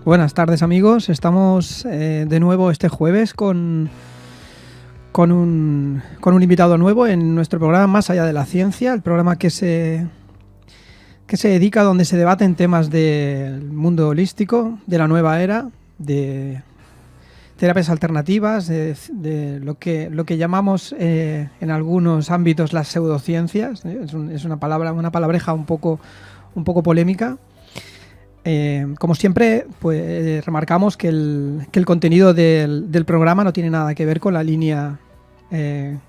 Buenas tardes, amigos. Estamos de nuevo este jueves con un invitado nuevo en nuestro programa Más allá de la ciencia, el programa que se dedica donde se debaten temas del mundo holístico, de la nueva era, de terapias alternativas, de lo que llamamos en algunos ámbitos las pseudociencias. Es una palabreja un poco polémica. Como siempre, pues remarcamos que el contenido del programa no tiene nada que ver con la línea de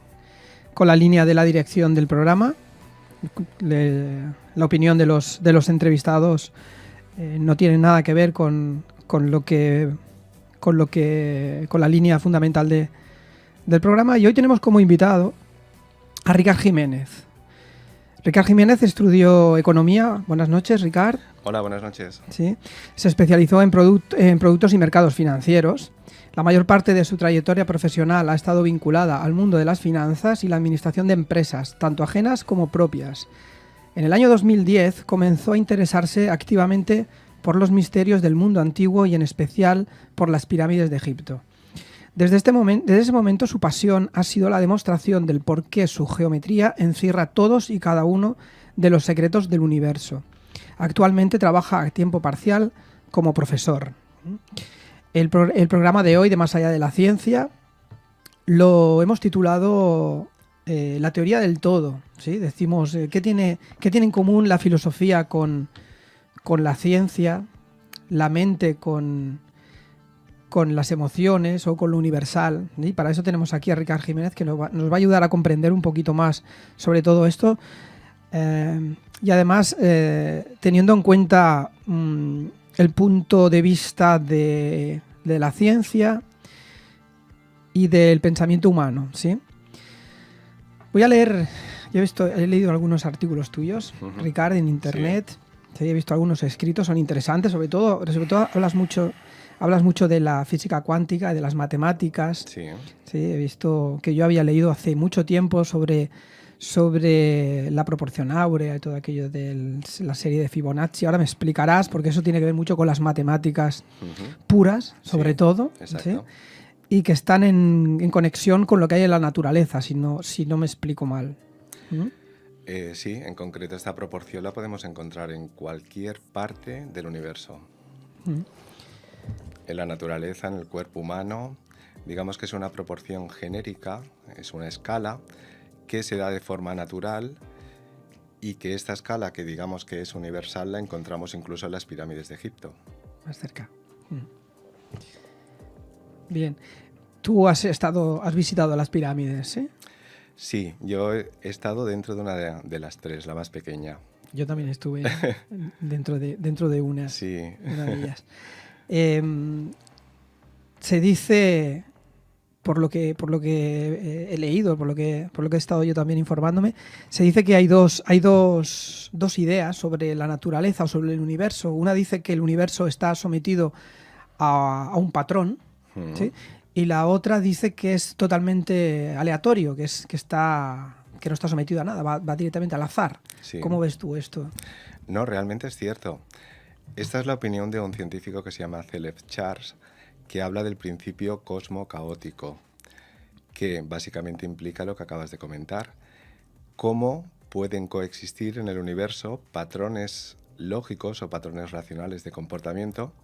la dirección del programa. La opinión de los entrevistados no tiene nada que ver con la línea fundamental del programa. Y hoy tenemos como invitado a Ricard Jiménez. Ricard Jiménez estudió economía. Buenas noches, Ricard. Hola, buenas noches. Sí. Se especializó en productos y mercados financieros. La mayor parte de su trayectoria profesional ha estado vinculada al mundo de las finanzas y la administración de empresas, tanto ajenas como propias. En el año 2010 comenzó a interesarse activamente por los misterios del mundo antiguo y en especial por las pirámides de Egipto. Desde ese momento su pasión ha sido la demostración del por qué su geometría encierra todos y cada uno de los secretos del universo. Actualmente trabaja a tiempo parcial como profesor. El programa de hoy de Más allá de la ciencia lo hemos titulado La teoría del todo. ¿Sí? Decimos, ¿qué tiene en común la filosofía con la ciencia, la mente con las emociones o con lo universal? Y para eso tenemos aquí a Ricard Jiménez, que nos va a ayudar a comprender un poquito más sobre todo esto. Y además, teniendo en cuenta el punto de vista de la ciencia y del pensamiento humano, ¿sí? Voy a leer, he leído algunos artículos tuyos, Ricard, en internet. Sí. He visto algunos escritos, son interesantes, sobre todo hablas mucho de la física cuántica y de las matemáticas. Sí. Sí, he visto que yo había leído hace mucho tiempo sobre la proporción áurea y todo aquello de la serie de Fibonacci. Ahora me explicarás, porque eso tiene que ver mucho con las matemáticas puras, sobre todo. Exacto. ¿Sí? Y que están en conexión con lo que hay en la naturaleza, si no me explico mal. Sí, en concreto esta proporción la podemos encontrar en cualquier parte del universo. En la naturaleza, en el cuerpo humano, digamos que es una proporción genérica, es una escala que se da de forma natural y que esta escala, que digamos que es universal, la encontramos incluso en las pirámides de Egipto. Más cerca. Bien. Tú has visitado las pirámides, ¿eh? Sí, yo he estado dentro de una de las tres, la más pequeña. Yo también estuve dentro de una, sí. Una de ellas. Se dice, por lo que he leído, por lo que he estado yo también informándome, se dice que hay dos ideas sobre la naturaleza o sobre el universo. Una dice que el universo está sometido a un patrón, ¿sí? Y la otra dice que es totalmente aleatorio, que no está sometido a nada, va directamente al azar. Sí. ¿Cómo ves tú esto? No, realmente es cierto. Esta es la opinión de un científico que se llama Caleb Charles, que habla del principio cosmo-caótico, que básicamente implica lo que acabas de comentar. Cómo pueden coexistir en el universo patrones lógicos o patrones racionales de comportamiento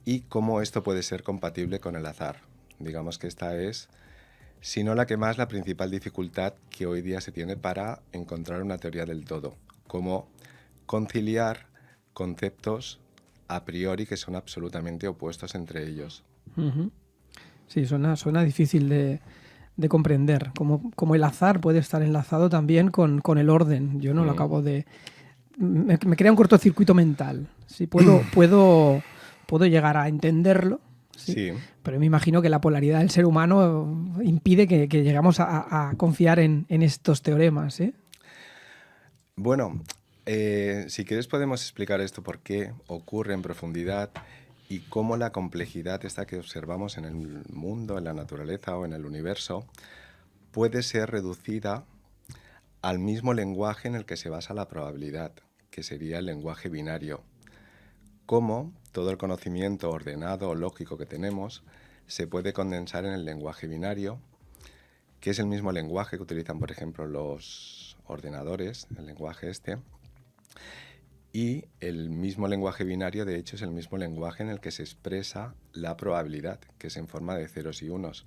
y cómo esto puede ser compatible con el azar. Digamos que esta es, si no la que más, la principal dificultad que hoy día se tiene para encontrar una teoría del todo. Cómo conciliar conceptos a priori que son absolutamente opuestos entre ellos. Sí, suena difícil de comprender. Como el azar puede estar enlazado también con el orden. Yo no lo acabo de... Me crea un cortocircuito mental. Sí, puedo llegar a entenderlo. ¿Sí? Pero me imagino que la polaridad del ser humano impide que lleguemos a confiar en estos teoremas, ¿eh? Bueno, si quieres podemos explicar esto, por qué ocurre en profundidad y cómo la complejidad esta que observamos en el mundo, en la naturaleza o en el universo puede ser reducida al mismo lenguaje en el que se basa la probabilidad, que sería el lenguaje binario. Cómo todo el conocimiento ordenado o lógico que tenemos se puede condensar en el lenguaje binario, que es el mismo lenguaje que utilizan, por ejemplo, los ordenadores, el lenguaje este. Y el mismo lenguaje binario, de hecho, es el mismo lenguaje en el que se expresa la probabilidad, que es en forma de ceros y unos.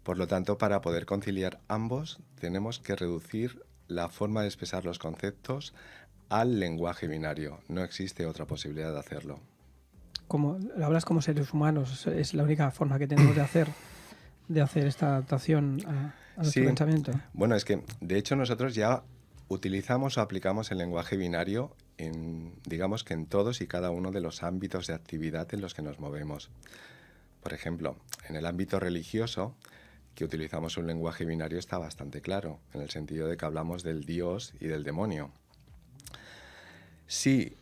Por lo tanto, para poder conciliar ambos, tenemos que reducir la forma de expresar los conceptos al lenguaje binario. No existe otra posibilidad de hacerlo. Como hablas como seres humanos, es la única forma que tenemos de hacer esta adaptación a nuestro pensamiento. Bueno, es que de hecho nosotros ya utilizamos o aplicamos el lenguaje binario digamos que en todos y cada uno de los ámbitos de actividad en los que nos movemos. Por ejemplo, en el ámbito religioso, que utilizamos un lenguaje binario está bastante claro, en el sentido de que hablamos del Dios y del demonio. Si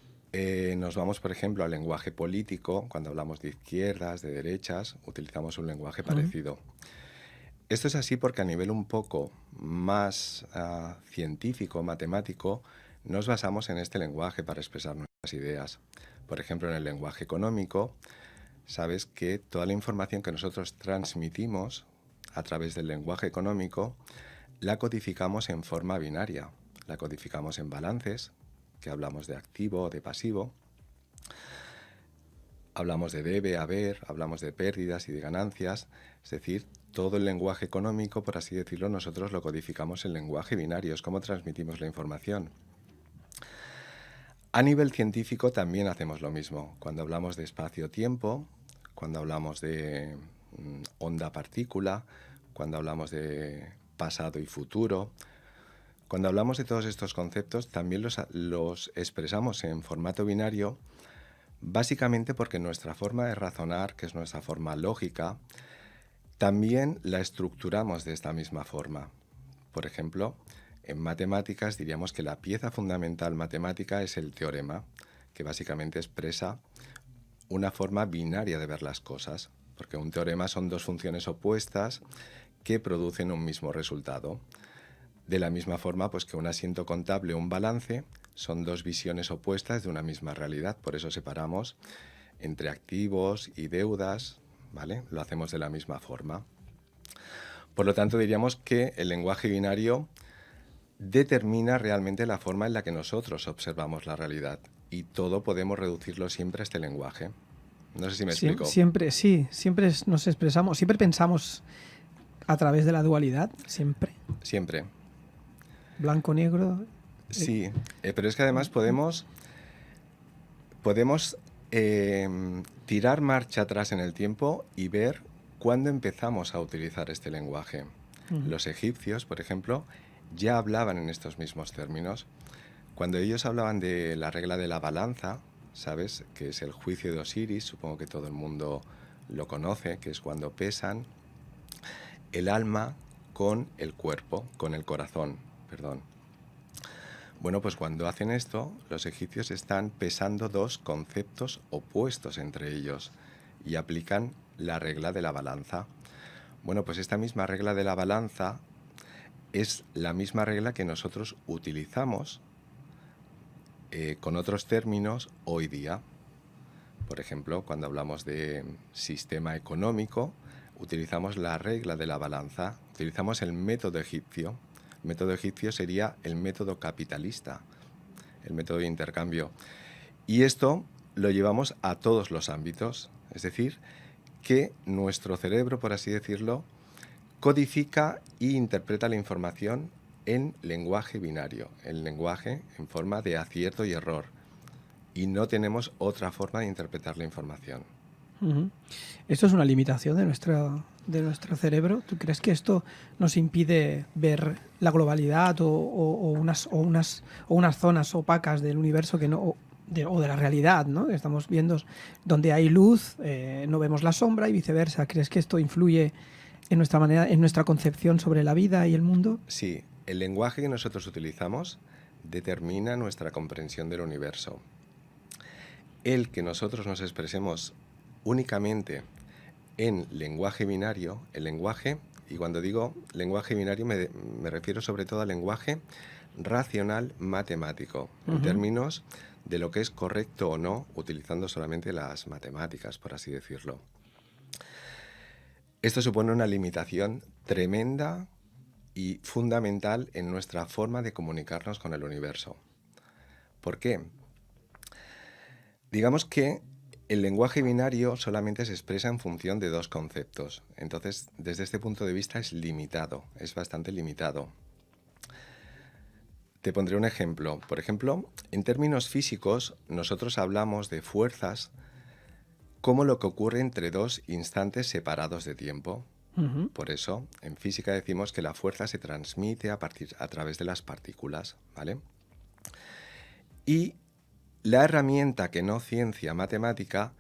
nos vamos, por ejemplo, al lenguaje político, cuando hablamos de izquierdas, de derechas, utilizamos un lenguaje parecido. Esto es así porque a nivel un poco más científico, matemático, nos basamos en este lenguaje para expresar nuestras ideas. Por ejemplo, en el lenguaje económico, sabes que toda la información que nosotros transmitimos a través del lenguaje económico la codificamos en forma binaria. La codificamos en balances, que hablamos de activo o de pasivo. Hablamos de debe, haber, hablamos de pérdidas y de ganancias. Es decir, todo el lenguaje económico, por así decirlo, nosotros lo codificamos en lenguaje binario. Es como transmitimos la información. A nivel científico también hacemos lo mismo. Cuando hablamos de espacio-tiempo, cuando hablamos de onda-partícula, cuando hablamos de pasado y futuro, cuando hablamos de todos estos conceptos también los expresamos en formato binario, básicamente porque nuestra forma de razonar, que es nuestra forma lógica, también la estructuramos de esta misma forma. Por ejemplo, en matemáticas diríamos que la pieza fundamental matemática es el teorema, que básicamente expresa una forma binaria de ver las cosas, porque un teorema son dos funciones opuestas que producen un mismo resultado. De la misma forma pues que un asiento contable o un balance son dos visiones opuestas de una misma realidad, por eso separamos entre activos y deudas, ¿vale? Lo hacemos de la misma forma. Por lo tanto, diríamos que el lenguaje binario determina realmente la forma en la que nosotros observamos la realidad y todo podemos reducirlo siempre a este lenguaje. No sé si me explico. Siempre nos expresamos, siempre pensamos a través de la dualidad, siempre. Siempre. Blanco-negro. Sí, pero es que además podemos tirar marcha atrás en el tiempo y ver cuándo empezamos a utilizar este lenguaje. Los egipcios, por ejemplo, ya hablaban en estos mismos términos. Cuando ellos hablaban de la regla de la balanza, ¿sabes? Que es el juicio de Osiris, supongo que todo el mundo lo conoce, que es cuando pesan el alma con el cuerpo, con el corazón, perdón. Bueno, pues cuando hacen esto, los egipcios están pesando dos conceptos opuestos entre ellos y aplican la regla de la balanza. Bueno, pues esta misma regla de la balanza es la misma regla que nosotros utilizamos con otros términos hoy día. Por ejemplo, cuando hablamos de sistema económico, utilizamos la regla de la balanza, utilizamos el método egipcio. El método egipcio sería el método capitalista, el método de intercambio. Y esto lo llevamos a todos los ámbitos, es decir, que nuestro cerebro, por así decirlo, codifica e interpreta la información en lenguaje binario, en lenguaje en forma de acierto y error. Y no tenemos otra forma de interpretar la información. ¿Esto es una limitación de nuestro cerebro? ¿Tú crees que esto nos impide ver la globalidad o unas zonas opacas del universo que no, o de la realidad, ¿no? Estamos viendo donde hay luz, no vemos la sombra y viceversa. ¿Crees que esto influye en nuestra manera, en nuestra concepción sobre la vida y el mundo? Sí, el lenguaje que nosotros utilizamos determina nuestra comprensión del universo. El que nosotros nos expresemos únicamente en lenguaje binario, el lenguaje, y cuando digo lenguaje binario me refiero sobre todo al lenguaje racional matemático, en términos de lo que es correcto o no utilizando solamente las matemáticas, por así decirlo. Esto supone una limitación tremenda y fundamental en nuestra forma de comunicarnos con el universo. ¿Por qué? Digamos que el lenguaje binario solamente se expresa en función de dos conceptos. Entonces, desde este punto de vista es limitado, es bastante limitado. Te pondré un ejemplo. Por ejemplo, en términos físicos, nosotros hablamos de fuerzas como lo que ocurre entre dos instantes separados de tiempo. Por eso, en física decimos que la fuerza se transmite a través de las partículas, ¿vale? Y la herramienta que no ciencia matemática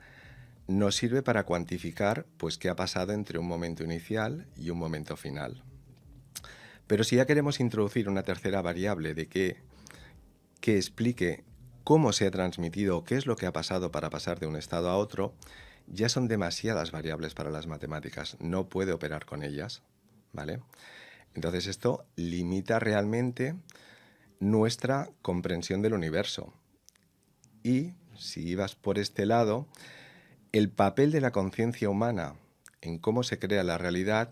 nos sirve para cuantificar pues, qué ha pasado entre un momento inicial y un momento final. Pero si ya queremos introducir una tercera variable de que explique cómo se ha transmitido o qué es lo que ha pasado para pasar de un estado a otro, ya son demasiadas variables para las matemáticas, no puede operar con ellas, ¿vale? Entonces esto limita realmente nuestra comprensión del universo. Y, si ibas por este lado, el papel de la conciencia humana en cómo se crea la realidad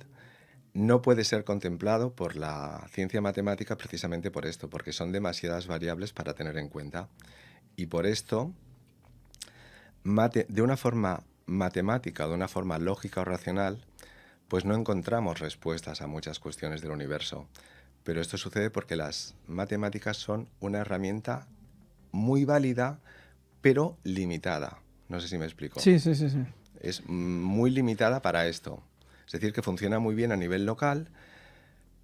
no puede ser contemplado por la ciencia matemática precisamente por esto, porque son demasiadas variables para tener en cuenta. Y por esto, de una forma matemática o de una forma lógica o racional, pues no encontramos respuestas a muchas cuestiones del universo. Pero esto sucede porque las matemáticas son una herramienta muy válida, pero limitada. No sé si me explico. Sí. Es muy limitada para esto. Es decir, que funciona muy bien a nivel local,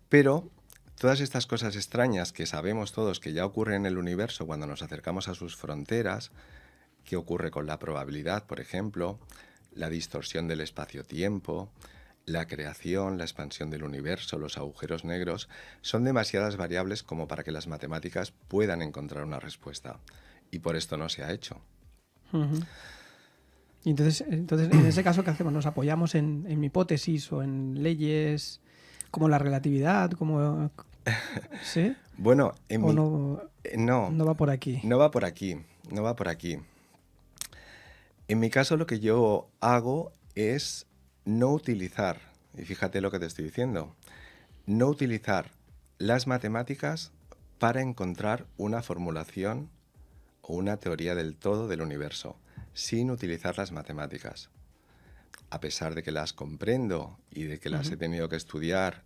pero todas estas cosas extrañas que sabemos todos que ya ocurren en el universo cuando nos acercamos a sus fronteras, que ocurre con la probabilidad, por ejemplo, la distorsión del espacio-tiempo, la creación, la expansión del universo, los agujeros negros, son demasiadas variables como para que las matemáticas puedan encontrar una respuesta. Y por esto no se ha hecho. Y entonces, en ese caso, ¿qué hacemos? ¿Nos apoyamos en hipótesis o en leyes como la relatividad? Como, ¿sí? Bueno, no va por aquí. No va por aquí. En mi caso lo que yo hago es no utilizar, y fíjate lo que te estoy diciendo, no utilizar las matemáticas para encontrar una formulación o una teoría del todo del universo, sin utilizar las matemáticas. A pesar de que las comprendo y de que las he tenido que estudiar,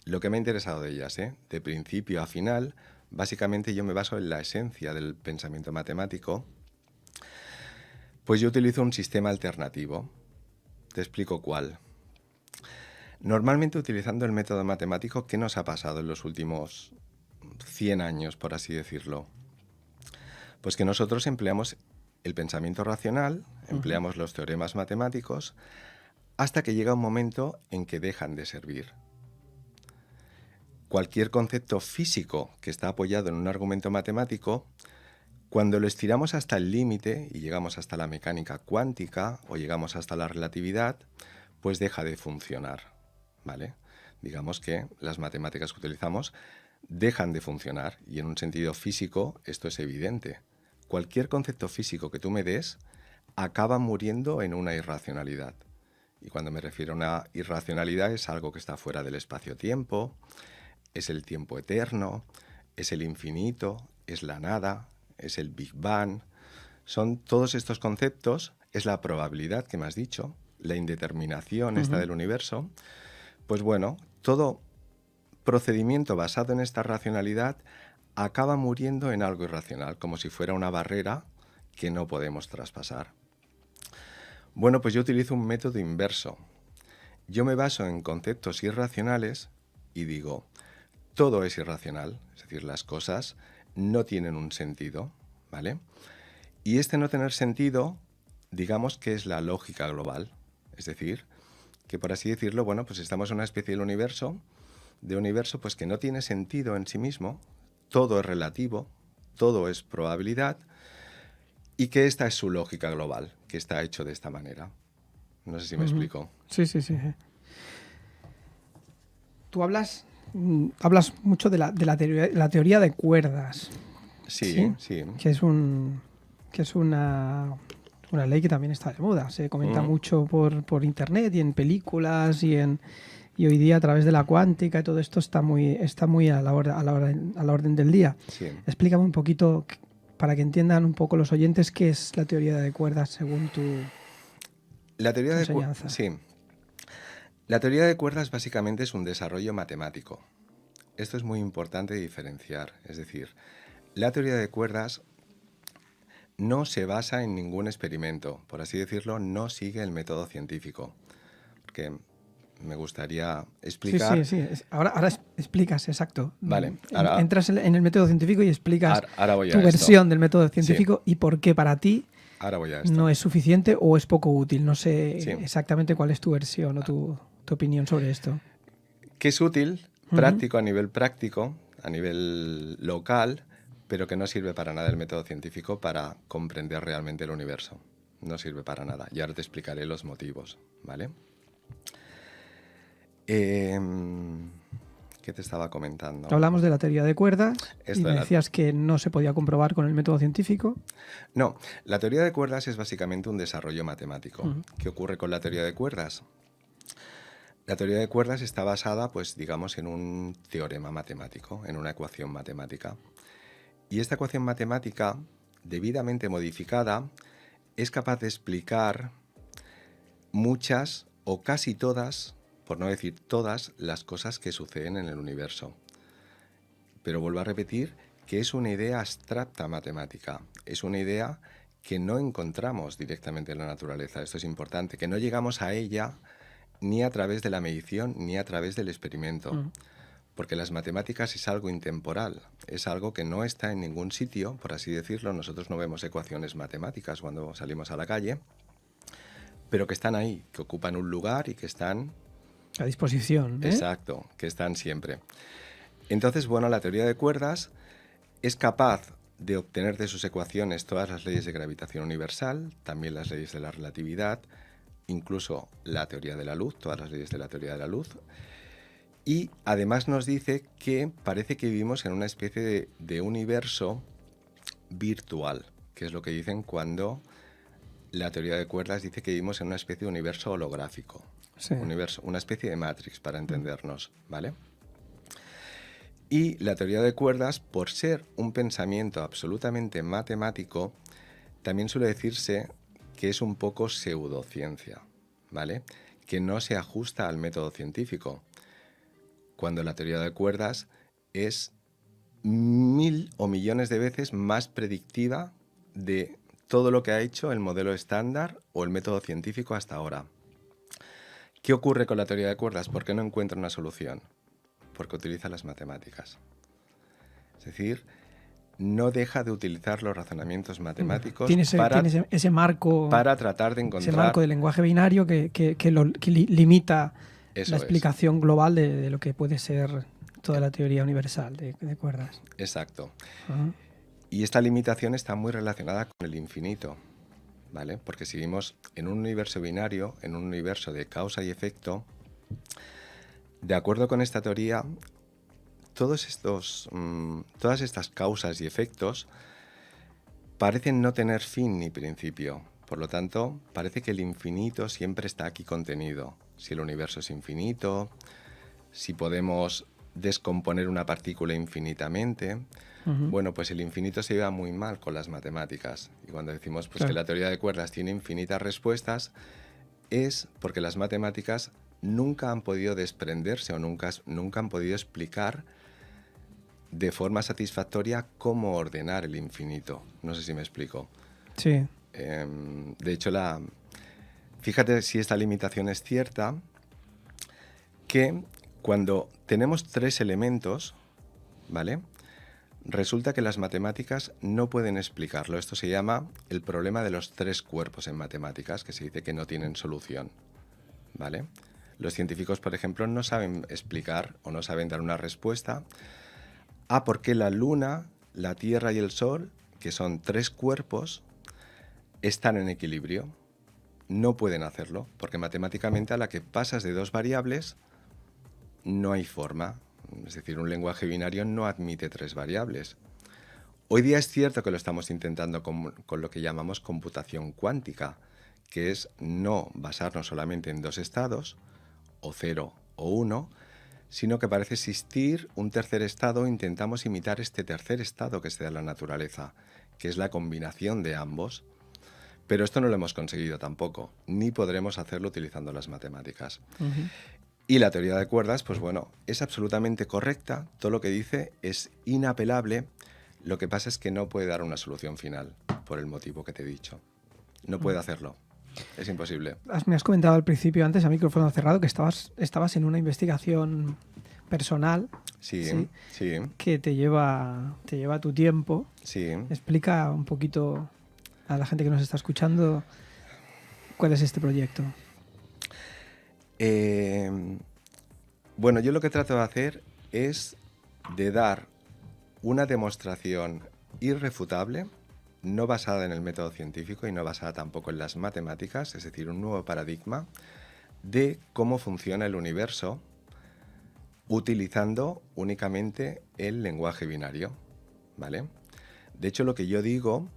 lo que me ha interesado de ellas, de principio a final, básicamente yo me baso en la esencia del pensamiento matemático, pues yo utilizo un sistema alternativo. Te explico cuál. Normalmente utilizando el método matemático, ¿qué nos ha pasado en los últimos 100 años, por así decirlo? Pues que nosotros empleamos el pensamiento racional, empleamos los teoremas matemáticos, hasta que llega un momento en que dejan de servir. Cualquier concepto físico que está apoyado en un argumento matemático, cuando lo estiramos hasta el límite y llegamos hasta la mecánica cuántica o llegamos hasta la relatividad, pues deja de funcionar, ¿vale? Digamos que las matemáticas que utilizamos dejan de funcionar y en un sentido físico esto es evidente. Cualquier concepto físico que tú me des acaba muriendo en una irracionalidad. Y cuando me refiero a una irracionalidad es algo que está fuera del espacio-tiempo, es el tiempo eterno, es el infinito, es la nada, es el Big Bang. Son todos estos conceptos, es la probabilidad que me has dicho, la indeterminación esta del universo. Pues bueno, todo procedimiento basado en esta racionalidad acaba muriendo en algo irracional, como si fuera una barrera que no podemos traspasar. Bueno, pues yo utilizo un método inverso. Yo me baso en conceptos irracionales y digo, todo es irracional, es decir, las cosas no tienen un sentido, ¿vale? Y este no tener sentido, digamos que es la lógica global, es decir, que por así decirlo, bueno, pues estamos en una especie de universo pues que no tiene sentido en sí mismo, todo es relativo, todo es probabilidad, y que esta es su lógica global, que está hecho de esta manera. No sé si me explico. Sí. Tú hablas mucho de la teoría de cuerdas. Sí, sí. Que es una ley que también está de moda. Se comenta mucho por internet y en películas y hoy día a través de la cuántica y todo esto está muy a la orden del día. Sí. Explícame un poquito, para que entiendan un poco los oyentes, qué es la teoría de cuerdas según tu enseñanza. Sí. La teoría de cuerdas básicamente es un desarrollo matemático. Esto es muy importante diferenciar. Es decir, la teoría de cuerdas no se basa en ningún experimento. Por así decirlo, no sigue el método científico. Porque me gustaría explicar... Sí. Ahora explicas, exacto. Vale. Entras en el método científico y explicas ahora voy tu a versión del método científico Sí. y por qué para ti Ahora voy a esto. no es suficiente o es poco útil. No sé Sí. exactamente cuál es tu versión o tu opinión sobre esto. Que es útil, práctico, a nivel local, pero que no sirve para nada el método científico para comprender realmente el universo. No sirve para nada. Y ahora te explicaré los motivos, ¿vale? ¿Qué te estaba comentando? Hablamos de la teoría de cuerdas y Esto me de la- decías que no se podía comprobar con el método científico. No, la teoría de cuerdas es básicamente un desarrollo matemático. ¿Qué ocurre con la teoría de cuerdas? La teoría de cuerdas está basada, pues, digamos, en un teorema matemático, en una ecuación matemática. Y esta ecuación matemática, debidamente modificada, es capaz de explicar muchas o casi todas, por no decir todas, las cosas que suceden en el universo. Pero vuelvo a repetir que es una idea abstracta matemática, es una idea que no encontramos directamente en la naturaleza. Esto es importante, que no llegamos a ella ni a través de la medición ni a través del experimento. Porque las matemáticas es algo intemporal, es algo que no está en ningún sitio, por así decirlo. Nosotros no vemos ecuaciones matemáticas cuando salimos a la calle, pero que están ahí, que ocupan un lugar y que están... A disposición. Exacto, que están siempre. Entonces, bueno, la teoría de cuerdas es capaz de obtener de sus ecuaciones todas las leyes de gravitación universal, también las leyes de la relatividad, incluso la teoría de la luz, todas las leyes de la teoría de la luz. Y además nos dice que parece que vivimos en una especie de universo virtual, que es lo que dicen cuando la teoría de cuerdas dice que vivimos en una especie de universo holográfico. Sí. Una especie de Matrix, para entendernos, ¿vale? Y la teoría de cuerdas, por ser un pensamiento absolutamente matemático, también suele decirse que es un poco pseudociencia, ¿vale? Que no se ajusta al método científico, cuando la teoría de cuerdas es 1000 o millones de veces más predictiva de todo lo que ha hecho el modelo estándar o el método científico hasta ahora. ¿Qué ocurre con la teoría de cuerdas? ¿Por qué no encuentra una solución? Porque utiliza las matemáticas. Es decir, no deja de utilizar los razonamientos matemáticos Tiene ese marco, para tratar de encontrar... ese marco de lenguaje binario que limita la explicación global de lo que puede ser toda la teoría universal de cuerdas. Exacto. Y esta limitación está muy relacionada con el infinito, ¿vale? Porque si vivimos en un universo binario, en un universo de causa y efecto, de acuerdo con esta teoría, todas estas causas y efectos parecen no tener fin ni principio. Por lo tanto, parece que el infinito siempre está aquí contenido. Si el universo es infinito, si podemos descomponer una partícula infinitamente, bueno, pues el infinito se lleva muy mal con las matemáticas. Y cuando decimos pues, que la teoría de cuerdas tiene infinitas respuestas, es porque las matemáticas nunca han podido desprenderse o nunca han podido explicar de forma satisfactoria cómo ordenar el infinito. No sé si me explico. Sí. De hecho, fíjate si esta limitación es cierta, que cuando tenemos 3 elementos, ¿vale? Resulta que las matemáticas no pueden explicarlo. Esto se llama el problema de los 3 cuerpos en matemáticas, que se dice que no tienen solución, ¿vale? Los científicos, por ejemplo, no saben explicar o no saben dar una respuesta a por qué la Luna, la Tierra y el Sol, que son 3 cuerpos, están en equilibrio. No pueden hacerlo, porque matemáticamente a la que pasas de 2 variables no hay forma. Es decir, un lenguaje binario no admite 3 variables. Hoy día es cierto que lo estamos intentando con lo que llamamos computación cuántica, que es no basarnos solamente en dos estados, o 0 o 1, sino que parece existir un tercer estado. Intentamos imitar este tercer estado que se da en la naturaleza, que es la combinación de ambos. Pero esto no lo hemos conseguido tampoco, ni podremos hacerlo utilizando las matemáticas. Y la teoría de cuerdas, pues bueno, es absolutamente correcta, todo lo que dice es inapelable, lo que pasa es que no puede dar una solución final, por el motivo que te he dicho. No puede hacerlo, es imposible. Me has comentado al principio, antes a micrófono cerrado, que estabas en una investigación personal. Sí. Que te lleva tu tiempo. Sí. Explica un poquito a la gente que nos está escuchando cuál es este proyecto. Bueno, yo lo que trato de hacer es de dar una demostración irrefutable, no basada en el método científico y no basada tampoco en las matemáticas, es decir, un nuevo paradigma de cómo funciona el universo utilizando únicamente el lenguaje binario, ¿vale? De hecho, lo que yo digo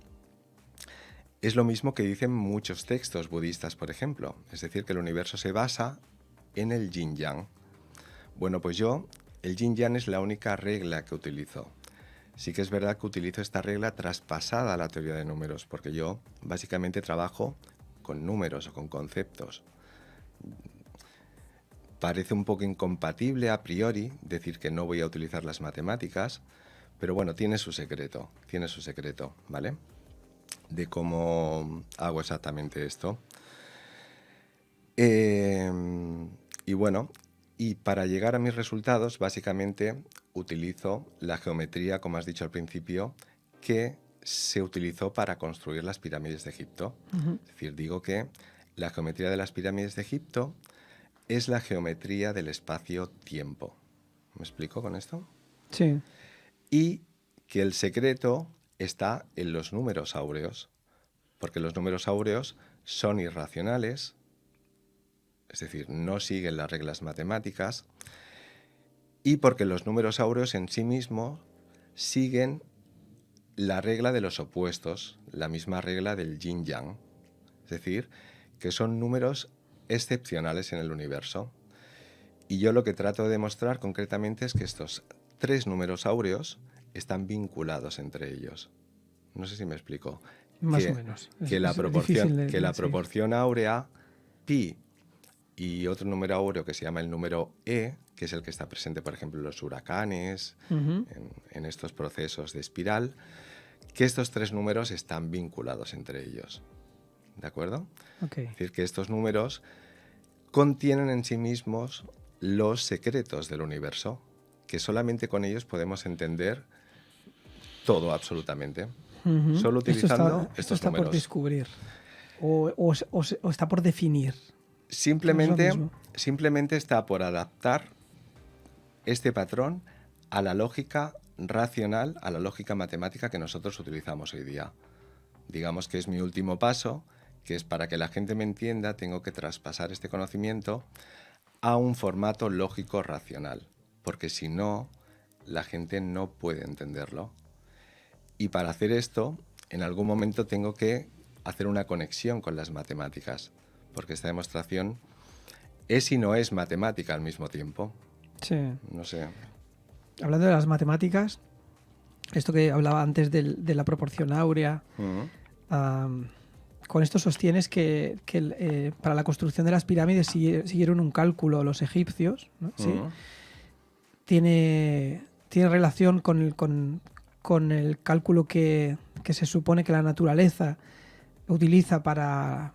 es lo mismo que dicen muchos textos budistas, por ejemplo. Es decir, que el universo se basa en el yin-yang. Bueno, pues el yin-yang es la única regla que utilizo. Sí que es verdad que utilizo esta regla traspasada a la teoría de números, porque yo básicamente trabajo con números o con conceptos. Parece un poco incompatible a priori decir que no voy a utilizar las matemáticas, pero bueno, tiene su secreto, ¿vale? De cómo hago exactamente esto. Y bueno, y para llegar a mis resultados, básicamente utilizo la geometría, como has dicho al principio, que se utilizó para construir las pirámides de Egipto. Es decir, digo que la geometría de las pirámides de Egipto es la geometría del espacio-tiempo. ¿Me explico con esto? Sí. Y que el secreto está en los números áureos, porque los números áureos son irracionales, es decir, no siguen las reglas matemáticas, y porque los números áureos en sí mismos siguen la regla de los opuestos, la misma regla del yin-yang, es decir, que son números excepcionales en el universo. Y yo lo que trato de demostrar concretamente es que estos 3 números áureos están vinculados entre ellos. No sé si me explico. Más o menos. Que la proporción áurea, pi, y otro número áureo que se llama el número e, que es el que está presente, por ejemplo, en los huracanes, en estos procesos de espiral, que estos 3 números están vinculados entre ellos. ¿De acuerdo? Okay. Es decir, que estos números contienen en sí mismos los secretos del universo, que solamente con ellos podemos entender todo absolutamente. Solo utilizando esto estos está números. Por descubrir o está por definir. Simplemente está por adaptar este patrón a la lógica racional, a la lógica matemática que nosotros utilizamos hoy día. Digamos que es mi último paso, que es para que la gente me entienda, tengo que traspasar este conocimiento a un formato lógico racional, porque si no, la gente no puede entenderlo. Y para hacer esto, en algún momento tengo que hacer una conexión con las matemáticas, porque esta demostración es y no es matemática al mismo tiempo. Sí. No sé. Hablando de las matemáticas, esto que hablaba antes de la proporción áurea, con esto sostienes que para la construcción de las pirámides siguieron un cálculo los egipcios, ¿no? ¿Sí? Tiene relación con el cálculo que se supone que la naturaleza utiliza para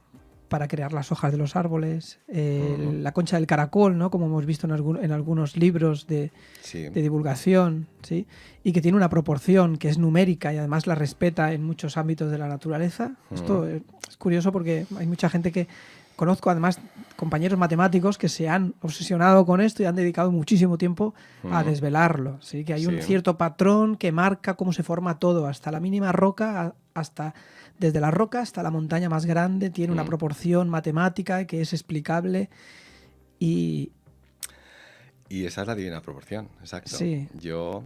crear las hojas de los árboles, la concha del caracol, ¿no? Como hemos visto en algunos libros de divulgación, ¿sí? Y que tiene una proporción que es numérica y además la respeta en muchos ámbitos de la naturaleza. Esto es curioso porque hay mucha gente que conozco, además compañeros matemáticos que se han obsesionado con esto y han dedicado muchísimo tiempo a desvelarlo, ¿sí? Que hay un cierto patrón que marca cómo se forma todo, hasta la mínima roca, desde la roca hasta la montaña más grande, tiene una proporción matemática que es explicable y esa es la divina proporción, exacto. Sí. Yo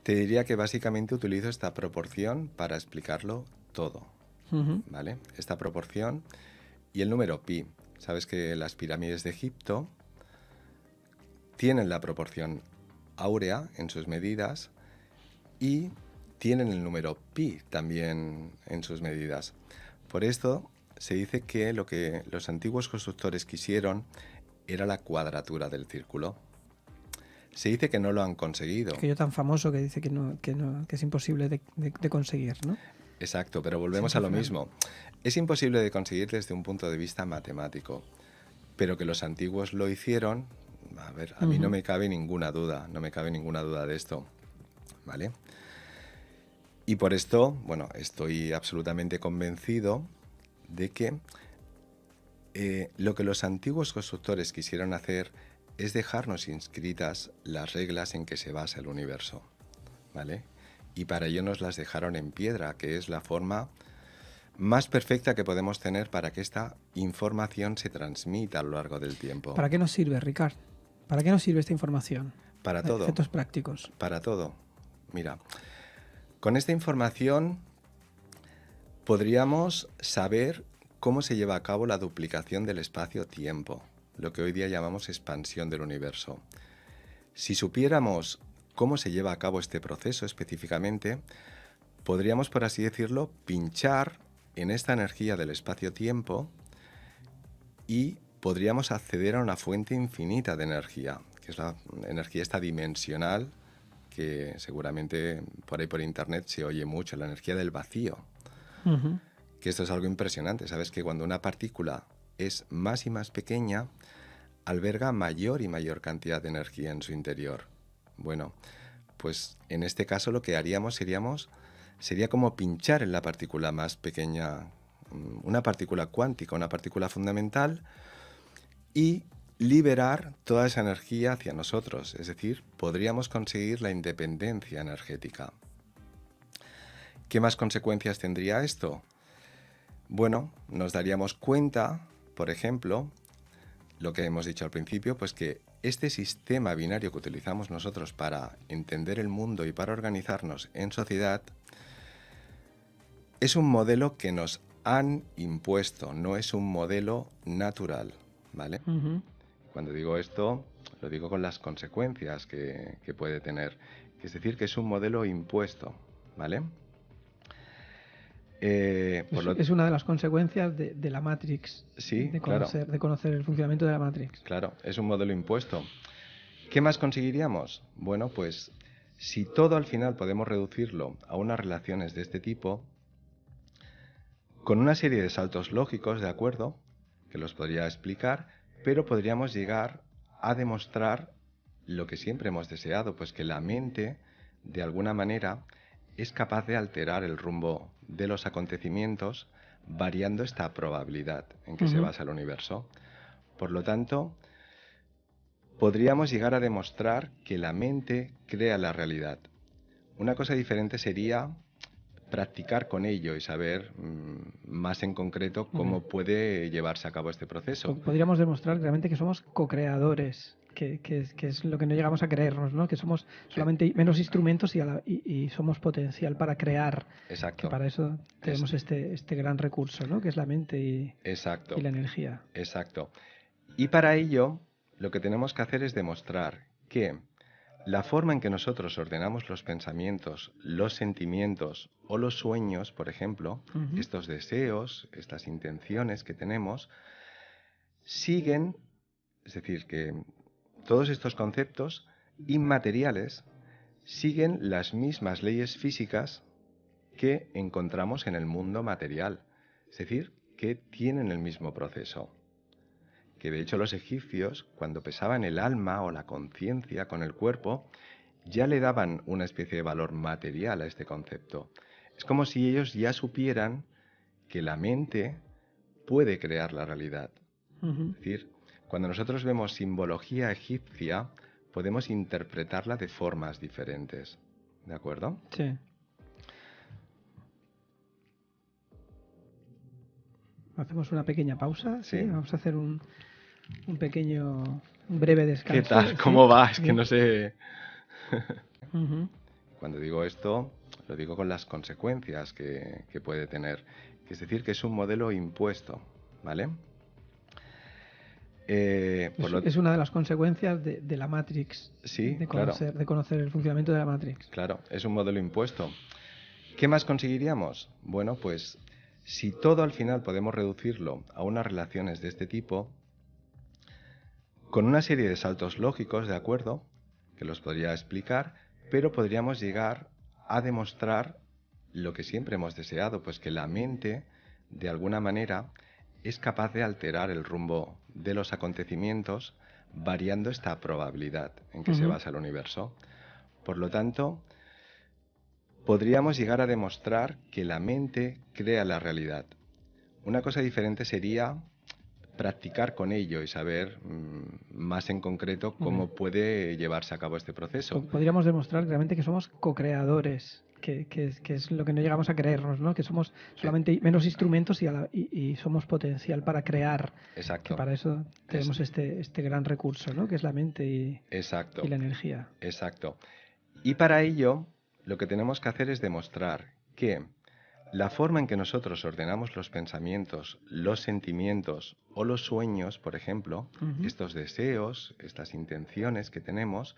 Te diría que básicamente utilizo esta proporción para explicarlo todo, Ujú. ¿vale? Esta proporción y el número pi. Sabes que las pirámides de Egipto tienen la proporción áurea en sus medidas y tienen el número pi también en sus medidas. Por esto se dice que lo que los antiguos constructores quisieron era la cuadratura del círculo. Se dice que no lo han conseguido. Aquello tan famoso que dice que es imposible de conseguir, ¿no? Exacto, pero volvemos Siempre a lo fue- mismo. Es imposible de conseguir desde un punto de vista matemático, pero que los antiguos lo hicieron, a ver, a mí no Ujú. me cabe ninguna duda, no me cabe ninguna duda de esto, ¿vale? Y por esto, bueno, estoy absolutamente convencido de que lo que los antiguos constructores quisieron hacer es dejarnos inscritas las reglas en que se basa el universo, ¿vale? Y para ello nos las dejaron en piedra, que es la forma más perfecta que podemos tener para que esta información se transmita a lo largo del tiempo. ¿Para qué nos sirve, Ricard? ¿Para qué nos sirve esta información? Para todo, Efectos prácticos. para todo. Mira, con esta información podríamos saber cómo se lleva a cabo la duplicación del espacio-tiempo, lo que hoy día llamamos expansión del universo. Si supiéramos cómo se lleva a cabo este proceso específicamente, podríamos, por así decirlo, pinchar en esta energía del espacio-tiempo y podríamos acceder a una fuente infinita de energía, que es la energía esta dimensional, que seguramente por ahí por internet se oye mucho, la energía del vacío. Ujú. Que esto es algo impresionante. Sabes que cuando una partícula es más y más pequeña, alberga mayor y mayor cantidad de energía en su interior. Bueno, pues en este caso lo que haríamos sería como pinchar en la partícula más pequeña, una partícula cuántica, una partícula fundamental, y liberar toda esa energía hacia nosotros. Es decir, podríamos conseguir la independencia energética. ¿Qué más consecuencias tendría esto? Bueno, nos daríamos cuenta, por ejemplo, lo que hemos dicho al principio, pues que este sistema binario que utilizamos nosotros para entender el mundo y para organizarnos en sociedad es un modelo que nos han impuesto, no es un modelo natural, ¿vale? Ujú. Cuando digo esto, lo digo con las consecuencias que puede tener. Es decir, que es un modelo impuesto, ¿vale? Es una de las consecuencias de la Matrix, Sí, claro, de conocer el funcionamiento de la Matrix. claro, es un modelo impuesto. ¿Qué más conseguiríamos? Bueno, pues si todo al final podemos reducirlo a unas relaciones de este tipo, con una serie de saltos lógicos, ¿de acuerdo? Que los podría explicar, pero podríamos llegar a demostrar lo que siempre hemos deseado, pues que la mente, de alguna manera, es capaz de alterar el rumbo de los acontecimientos variando esta probabilidad en que se Ujú. basa el universo. Por lo tanto, podríamos llegar a demostrar que la mente crea la realidad. Una cosa diferente sería practicar con ello y saber más en concreto cómo puede llevarse a cabo este proceso. Podríamos demostrar realmente que somos co-creadores, que es lo que no llegamos a creernos, ¿no? Que somos solamente menos instrumentos y somos potencial para crear, que Exacto. para eso tenemos Es- este gran recurso, ¿no? Que es la mente Exacto. y la energía. Exacto. Y para ello, lo que tenemos que hacer es demostrar que la forma en que nosotros ordenamos los pensamientos, los sentimientos o los sueños, por ejemplo, Ujú. estos deseos, estas intenciones que tenemos, siguen, es decir, que todos estos conceptos inmateriales siguen las mismas leyes físicas que encontramos en el mundo material, es decir, que tienen el mismo proceso. Que de hecho los egipcios, cuando pesaban el alma o la conciencia con el cuerpo, ya le daban una especie de valor material a este concepto. Es como si ellos ya supieran que la mente puede crear la realidad. Ujú. Es decir, cuando nosotros vemos simbología egipcia, podemos interpretarla de formas diferentes. ¿De acuerdo? Sí. Hacemos una pequeña pausa, ¿sí? Sí. Vamos a hacer un breve descanso. ¿Qué tal? ¿sí? ¿Cómo va? Es que Bien. no sé. Ujú. Cuando digo esto, lo digo con las consecuencias que puede tener. Es decir, que es un modelo impuesto, ¿vale? Es una de las consecuencias de la Matrix, Sí, de claro. conocer el funcionamiento de la Matrix. Claro, es un modelo impuesto. ¿Qué más conseguiríamos? Bueno, pues si todo al final podemos reducirlo a unas relaciones de este tipo, con una serie de saltos lógicos, ¿de acuerdo?, que los podría explicar, pero podríamos llegar a demostrar lo que siempre hemos deseado, pues que la mente, de alguna manera, es capaz de alterar el rumbo de los acontecimientos variando esta probabilidad en que se basa el universo. Por lo tanto, podríamos llegar a demostrar que la mente crea la realidad. Una cosa diferente sería practicar con ello y saber más en concreto cómo puede llevarse a cabo este proceso. Podríamos demostrar realmente que somos co-creadores, que es lo que no llegamos a creernos, ¿no? Que somos solamente menos instrumentos y somos potencial para crear. Exacto. Que para eso tenemos este gran recurso, ¿no? Que es la mente y la energía. Exacto. Y para ello, lo que tenemos que hacer es demostrar que la forma en que nosotros ordenamos los pensamientos, los sentimientos o los sueños, por ejemplo, estos deseos, estas intenciones que tenemos,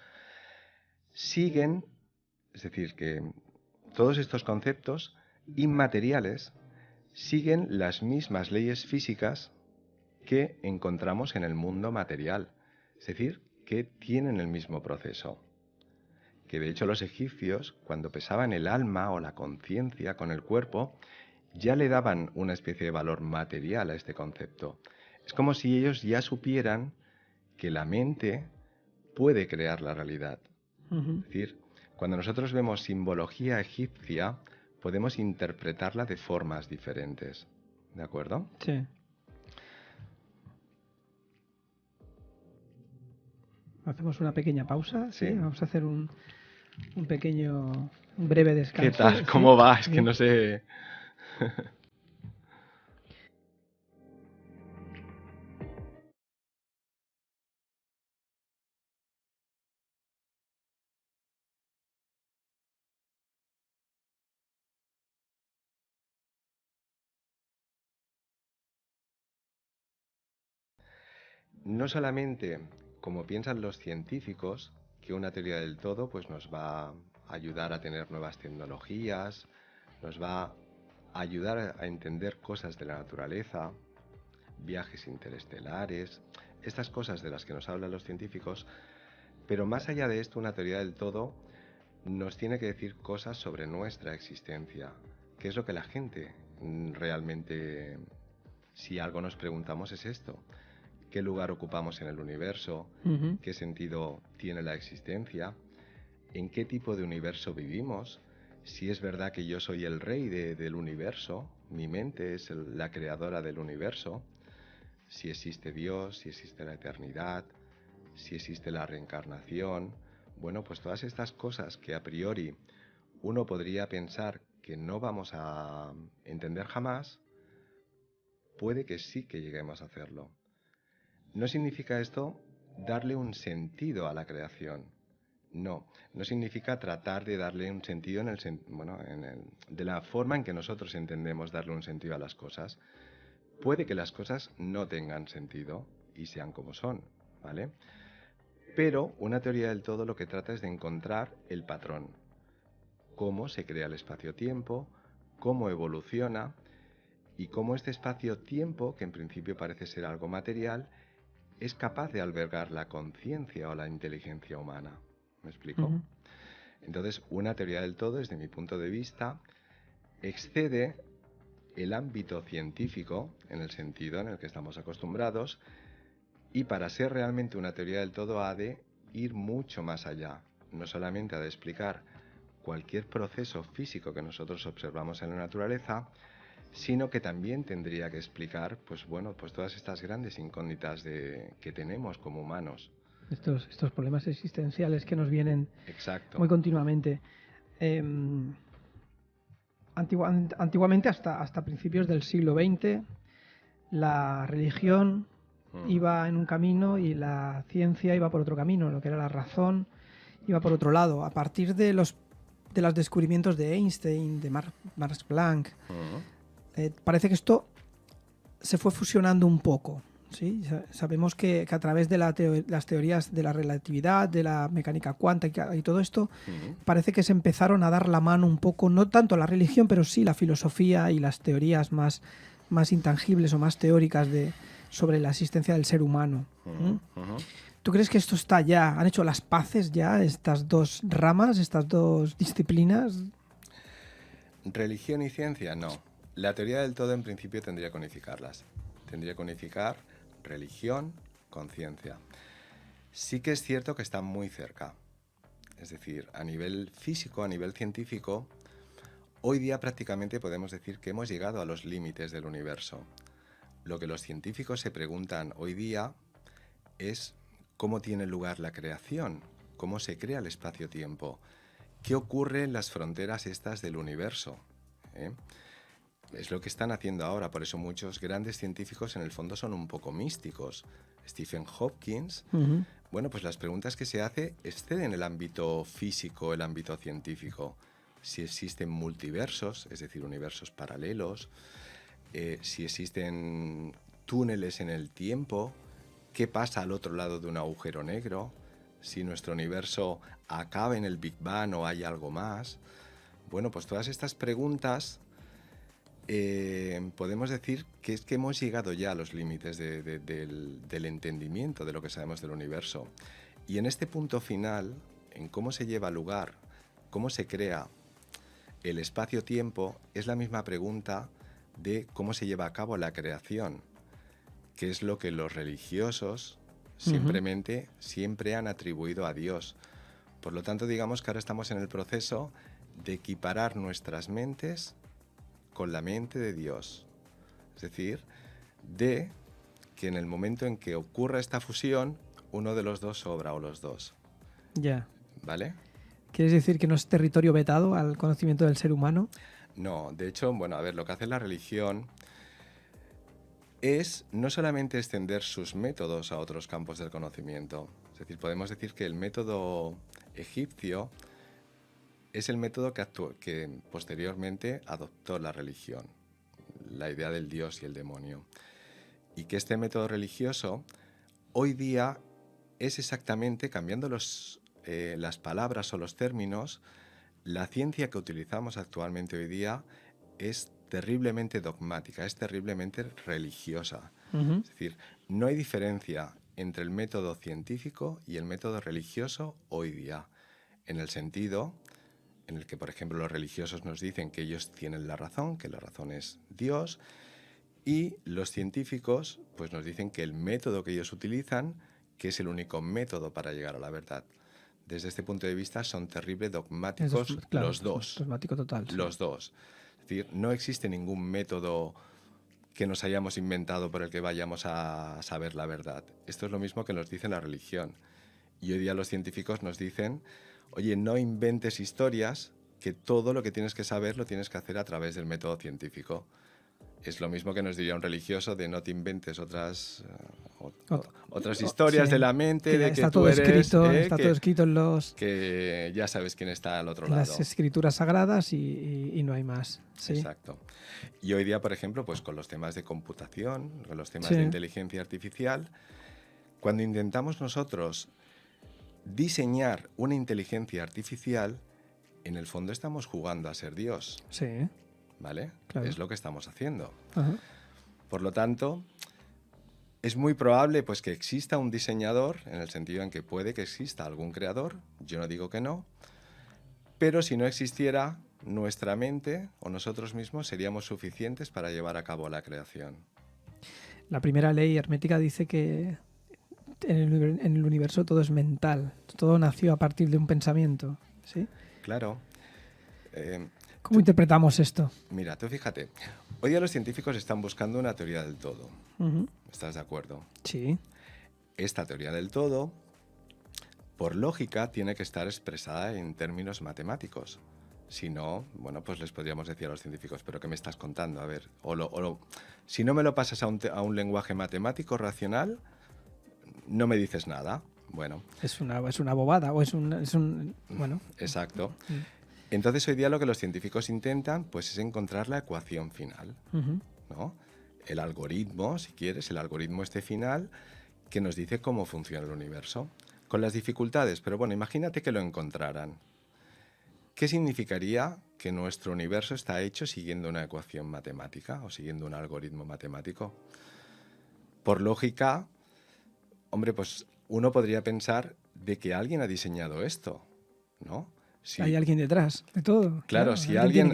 siguen, es decir, que todos estos conceptos inmateriales siguen las mismas leyes físicas que encontramos en el mundo material, es decir, que tienen el mismo proceso. Que de hecho los egipcios, cuando pesaban el alma o la conciencia con el cuerpo, ya le daban una especie de valor material a este concepto. Es como si ellos ya supieran que la mente puede crear la realidad. Es decir, cuando nosotros vemos simbología egipcia, podemos interpretarla de formas diferentes. ¿De acuerdo? Sí. Hacemos una pequeña pausa. Sí. Vamos a hacer un breve descanso. ¿Qué tal? ¿Cómo va? Es que no sé. No solamente, como piensan los científicos, que una teoría del todo pues nos va a ayudar a tener nuevas tecnologías, nos va a ayudar a entender cosas de la naturaleza, viajes interestelares, estas cosas de las que nos hablan los científicos, pero más allá de esto, una teoría del todo nos tiene que decir cosas sobre nuestra existencia, qué es lo que la gente realmente, si algo nos preguntamos, es esto. ¿Qué lugar ocupamos en el universo? ¿Qué sentido tiene la existencia? ¿En qué tipo de universo vivimos? Si es verdad que yo soy el rey del universo, mi mente es la creadora del universo, si existe Dios, si existe la eternidad, si existe la reencarnación. Bueno, pues todas estas cosas que a priori uno podría pensar que no vamos a entender jamás, puede que sí que lleguemos a hacerlo. No significa esto darle un sentido a la creación. No significa tratar de darle un sentido de la forma en que nosotros entendemos darle un sentido a las cosas. Puede que las cosas no tengan sentido y sean como son, ¿vale? Pero una teoría del todo lo que trata es de encontrar el patrón. Cómo se crea el espacio-tiempo, cómo evoluciona y cómo este espacio-tiempo, que en principio parece ser algo material, es capaz de albergar la conciencia o la inteligencia humana. ¿Me explico? Entonces, una teoría del todo, desde mi punto de vista, excede el ámbito científico en el sentido en el que estamos acostumbrados, y para ser realmente una teoría del todo ha de ir mucho más allá. No solamente ha de explicar cualquier proceso físico que nosotros observamos en la naturaleza, sino que también tendría que explicar, pues todas estas grandes incógnitas que tenemos como humanos. Estos problemas existenciales que nos vienen Exacto. muy continuamente. Antiguamente, hasta principios del siglo XX, la religión iba en un camino y la ciencia iba por otro camino, lo que era la razón iba por otro lado. A partir de los de los descubrimientos de Einstein, de Max Planck, Ujú. parece que esto se fue fusionando un poco. ¿Sí? Sabemos que a través de las teorías de la relatividad, de la mecánica cuántica y todo esto, Ujú. parece que se empezaron a dar la mano un poco, no tanto la religión, pero sí la filosofía y las teorías más intangibles o más teóricas sobre la existencia del ser humano. Ujú. Ujú. ¿Tú crees que esto está ya, han hecho las paces ya, estas dos ramas, estas dos disciplinas? Religión y ciencia, no. La teoría del todo en principio tendría que unificarlas. Tendría que unificar religión con ciencia. Sí que es cierto que están muy cerca. Es decir, a nivel físico, a nivel científico, hoy día prácticamente podemos decir que hemos llegado a los límites del universo. Lo que los científicos se preguntan hoy día es cómo tiene lugar la creación, cómo se crea el espacio-tiempo, qué ocurre en las fronteras estas del universo. ¿Eh? Es lo que están haciendo ahora, por eso muchos grandes científicos en el fondo son un poco místicos. Stephen Hawking, Ujú. bueno, pues las preguntas que se hace exceden el ámbito físico, el ámbito científico. Si existen multiversos, es decir, universos paralelos, si existen túneles en el tiempo, qué pasa al otro lado de un agujero negro, si nuestro universo acaba en el Big Bang o hay algo más. Bueno, pues todas estas preguntas podemos decir que es que hemos llegado ya a los límites del entendimiento de lo que sabemos del universo. Y en este punto final, en cómo se lleva lugar, cómo se crea el espacio-tiempo, es la misma pregunta de cómo se lleva a cabo la creación, que es lo que los religiosos simplemente siempre han atribuido a Dios. Por lo tanto, digamos que ahora estamos en el proceso de equiparar nuestras mentes con la mente de Dios. Es decir, de que en el momento en que ocurra esta fusión, uno de los dos sobra o los dos. Ya. ¿Vale? ¿Quieres decir que no es territorio vetado al conocimiento del ser humano? No, de hecho, bueno, a ver, lo que hace la religión es no solamente extender sus métodos a otros campos del conocimiento. Es decir, podemos decir que el método egipcio es el método que posteriormente adoptó la religión, la idea del Dios y el demonio. Y que este método religioso hoy día es exactamente, cambiando las palabras o los términos, la ciencia que utilizamos actualmente hoy día es terriblemente dogmática, es terriblemente religiosa. Ujú. Es decir, no hay diferencia entre el método científico y el método religioso hoy día, en el sentido en el que, por ejemplo, los religiosos nos dicen que ellos tienen la razón, que la razón es Dios, y los científicos pues nos dicen que el método que ellos utilizan, que es el único método para llegar a la verdad. Desde este punto de vista son terrible dogmáticos Claro, los dos. dogmático total. Sí. Los dos. Es decir, no existe ningún método que nos hayamos inventado por el que vayamos a saber la verdad. Esto es lo mismo que nos dice la religión. Y hoy día los científicos nos dicen, oye, no inventes historias, que todo lo que tienes que saber lo tienes que hacer a través del método científico. Es lo mismo que nos diría un religioso de no te inventes otras historias Sí, de la mente, que de que está tú todo eres... escrito, está todo escrito que ya sabes quién está al otro en lado. las escrituras sagradas y no hay más. Sí. Exacto. Y hoy día, por ejemplo, pues con los temas de computación, con los temas Sí. de inteligencia artificial, cuando intentamos nosotros diseñar una inteligencia artificial, en el fondo estamos jugando a ser Dios, Sí. ¿vale? Claro. Es lo que estamos haciendo. Ajá. Por lo tanto, es muy probable pues, que exista un diseñador, en el sentido en que puede que exista algún creador, yo no digo que no, pero si no existiera, nuestra mente o nosotros mismos seríamos suficientes para llevar a cabo la creación. La primera ley hermética dice que en el universo todo es mental, todo nació a partir de un pensamiento. ¿Sí? Claro. ¿Cómo interpretamos esto? Mira, tú fíjate, hoy día los científicos están buscando una teoría del todo. Ujú. ¿Estás de acuerdo? Sí. Esta teoría del todo, por lógica, tiene que estar expresada en términos matemáticos. Si no, bueno, pues les podríamos decir a los científicos, ¿pero qué me estás contando? A ver, si no me lo pasas a un lenguaje matemático racional, no me dices nada. Bueno. Es una bobada o es un bueno. Exacto. Entonces hoy día lo que los científicos intentan pues, es encontrar la ecuación final, ¿no? El algoritmo, si quieres, el algoritmo final que nos dice cómo funciona el universo, con las dificultades, pero bueno, imagínate que lo encontraran. ¿Qué significaría que nuestro universo está hecho siguiendo una ecuación matemática o siguiendo un algoritmo matemático? Por lógica, hombre, pues uno podría pensar de que alguien ha diseñado esto, ¿no? Hay alguien detrás de todo. Claro, si alguien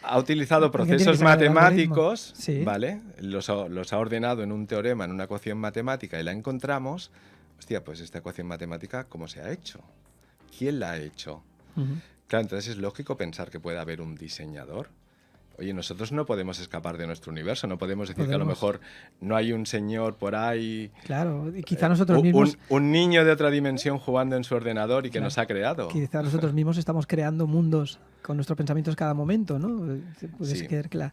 ha utilizado alguien procesos matemáticos, sí, ¿vale? Los ha ordenado en un teorema, en una ecuación matemática y la encontramos, hostia, pues esta ecuación matemática, ¿cómo se ha hecho? ¿Quién la ha hecho? Claro, entonces es lógico pensar que puede haber un diseñador. Oye, nosotros no podemos escapar de nuestro universo, no podemos decir que a lo mejor no hay un señor por ahí. Claro, y quizá nosotros mismos... Un niño de otra dimensión jugando en su ordenador y que nos ha creado. Quizá nosotros mismos estamos creando mundos con nuestros pensamientos cada momento, ¿no? Puede ser que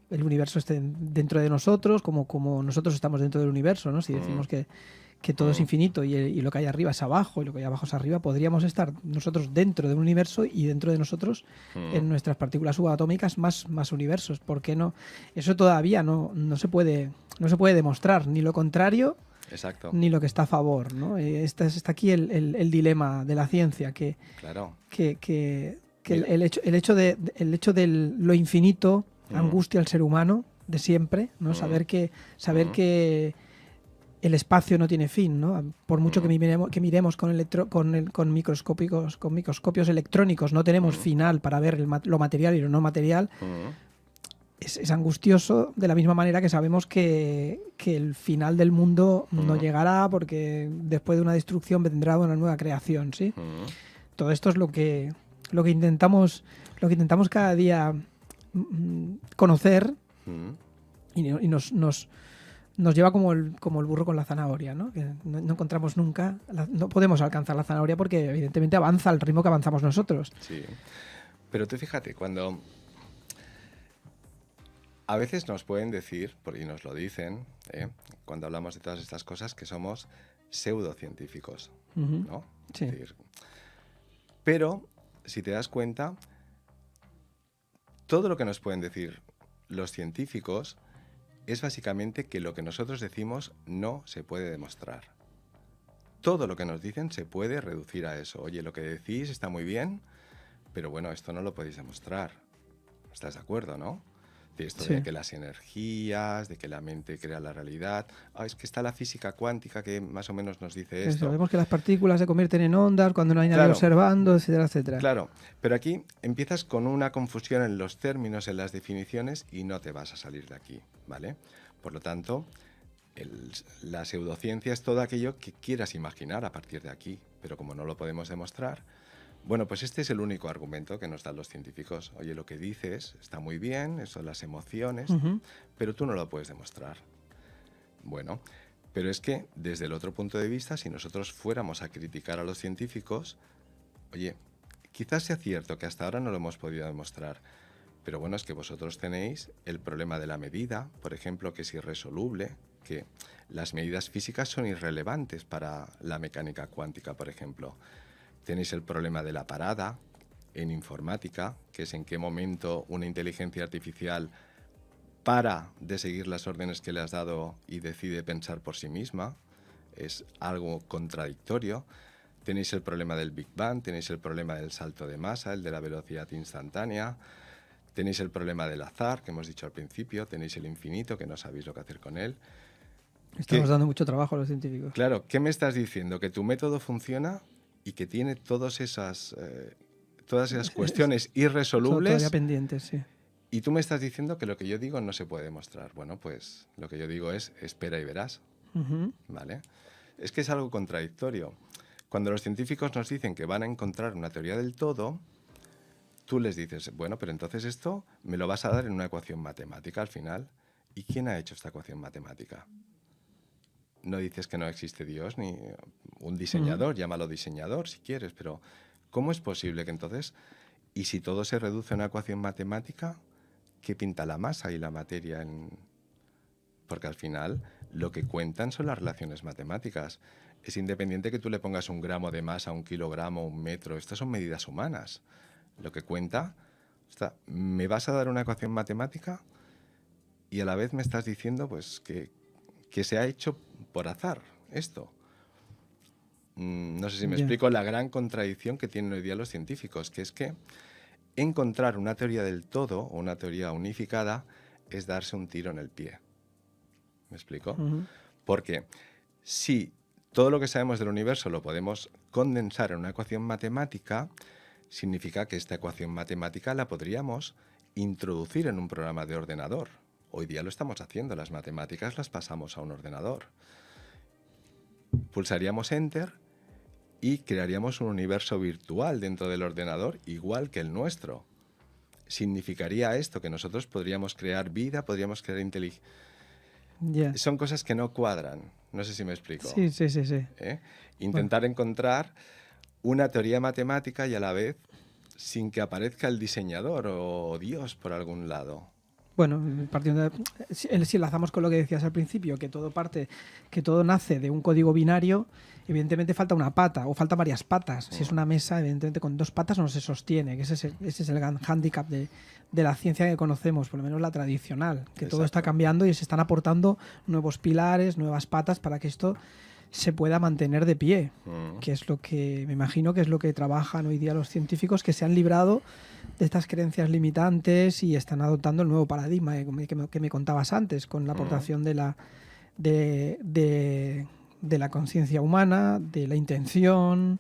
el universo esté dentro de nosotros, como nosotros estamos dentro del universo, ¿no? Si decimos que todo es infinito y lo que hay arriba es abajo y lo que hay abajo es arriba, podríamos estar nosotros dentro de un universo y dentro de nosotros, en nuestras partículas subatómicas, más universos. ¿Por qué no? Eso todavía no se puede demostrar, ni lo contrario, exacto, ni lo que está a favor, ¿no? Está aquí el dilema de la ciencia, que el hecho de lo infinito angustia al ser humano de siempre, ¿no? Saber que el espacio no tiene fin, ¿no? Por mucho que miremos con microscopios electrónicos, no tenemos final para ver lo material y lo no material. Es angustioso, de la misma manera que sabemos que el final del mundo no llegará, porque después de una destrucción vendrá una nueva creación, ¿sí? Todo esto es lo que intentamos cada día conocer, y nos lleva como el burro con la zanahoria, ¿no? Que no encontramos nunca, no podemos alcanzar la zanahoria porque evidentemente avanza al ritmo que avanzamos nosotros. Sí, pero tú fíjate, cuando a veces nos pueden decir, y nos lo dicen, cuando hablamos de todas estas cosas, que somos pseudocientíficos, ¿no? Sí. Es decir, pero, si te das cuenta, todo lo que nos pueden decir los científicos es básicamente que lo que nosotros decimos no se puede demostrar. Todo lo que nos dicen se puede reducir a eso. Oye, lo que decís está muy bien, pero bueno, esto no lo podéis demostrar. ¿Estás de acuerdo, no? De esto de que las energías, de que la mente crea la realidad. Es que está la física cuántica que más o menos nos dice esto. Sabemos que las partículas se convierten en ondas cuando no hay nadie observando, etcétera, etcétera. Claro, pero aquí empiezas con una confusión en los términos, en las definiciones, y no te vas a salir de aquí, ¿vale? Por lo tanto, la pseudociencia es todo aquello que quieras imaginar a partir de aquí, pero como no lo podemos demostrar, bueno, pues este es el único argumento que nos dan los científicos. Oye, lo que dices está muy bien, eso las emociones, pero tú no lo puedes demostrar. Bueno, pero es que desde el otro punto de vista, si nosotros fuéramos a criticar a los científicos, oye, quizás sea cierto que hasta ahora no lo hemos podido demostrar, pero bueno, es que vosotros tenéis el problema de la medida, por ejemplo, que es irresoluble, que las medidas físicas son irrelevantes para la mecánica cuántica, por ejemplo. Tenéis el problema de la parada en informática, que es en qué momento una inteligencia artificial para de seguir las órdenes que le has dado y decide pensar por sí misma. Es algo contradictorio. Tenéis el problema del Big Bang, tenéis el problema del salto de masa, el de la velocidad instantánea. Tenéis el problema del azar, que hemos dicho al principio. Tenéis el infinito, que no sabéis lo que hacer con él. Estamos dando mucho trabajo a los científicos. Claro, ¿qué me estás diciendo? ¿Que tu método funciona y que tiene todas esas cuestiones irresolubles? Todavía pendientes, sí. Y tú me estás diciendo que lo que yo digo no se puede demostrar. Bueno, pues lo que yo digo es espera y verás. ¿Vale? Es que es algo contradictorio. Cuando los científicos nos dicen que van a encontrar una teoría del todo, tú les dices, bueno, pero entonces esto me lo vas a dar en una ecuación matemática al final. ¿Y quién ha hecho esta ecuación matemática? No dices que no existe Dios ni un diseñador, llámalo diseñador si quieres, pero ¿cómo es posible que entonces, y si todo se reduce a una ecuación matemática, qué pinta la masa y la materia? Porque al final Lo que cuentan son las relaciones matemáticas. Es independiente que tú le pongas un gramo de masa, un kilogramo, un metro. Estas son medidas humanas. Lo que cuenta, me vas a dar una ecuación matemática y a la vez me estás diciendo pues, que se ha hecho por azar esto. No sé si me explico la gran contradicción que tienen hoy día los científicos, que es que encontrar una teoría del todo o una teoría unificada es darse un tiro en el pie. ¿Me explico? Porque si todo lo que sabemos del universo lo podemos condensar en una ecuación matemática, significa que esta ecuación matemática la podríamos introducir en un programa de ordenador. Hoy día lo estamos haciendo, las matemáticas las pasamos a un ordenador. Pulsaríamos Enter y crearíamos un universo virtual dentro del ordenador igual que el nuestro. ¿Significaría esto que nosotros podríamos crear vida, podríamos crear inteligencia? Son cosas que no cuadran. No sé si me explico. Sí. Intentar encontrar una teoría matemática y a la vez sin que aparezca el diseñador o Dios por algún lado. Bueno, si enlazamos con lo que decías al principio, que todo nace de un código binario, evidentemente falta una pata o faltan varias patas. Si es una mesa, evidentemente con dos patas no se sostiene, que ese es el gran hándicap de la ciencia que conocemos, por lo menos la tradicional, que todo está cambiando y se están aportando nuevos pilares, nuevas patas para que esto se pueda mantener de pie, que es lo que me imagino que es lo que trabajan hoy día los científicos, que se han librado de estas creencias limitantes y están adoptando el nuevo paradigma que me contabas antes, con la aportación de la conciencia humana, de la intención,